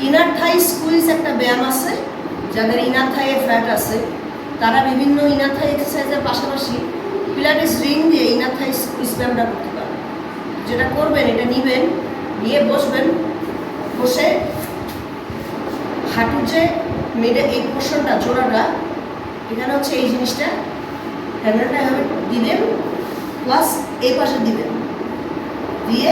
Inner থাই squeeze একটা ব্যায়াম আছে, যাদের ইনার থাইয়ে ফ্যাট আছে তারা বিভিন্ন ইনার থাই এক্সারসাইজের পাশাপাশি পিলাটিস রিং দিয়ে ইনার থাই স্কুইজ ব্যায়ামটা করতে পারেন। যেটা করবেন, এটা নিবেন, নিয়ে বসবেন, বসে হাঁটুর যে মেডে এই পোর্শনটা জোড়াটা এখানে হচ্ছে এই জিনিসটা হ্যান্ডেলটা এভাবে দিবেন, প্লাস এই পাশে দিবেন, দিয়ে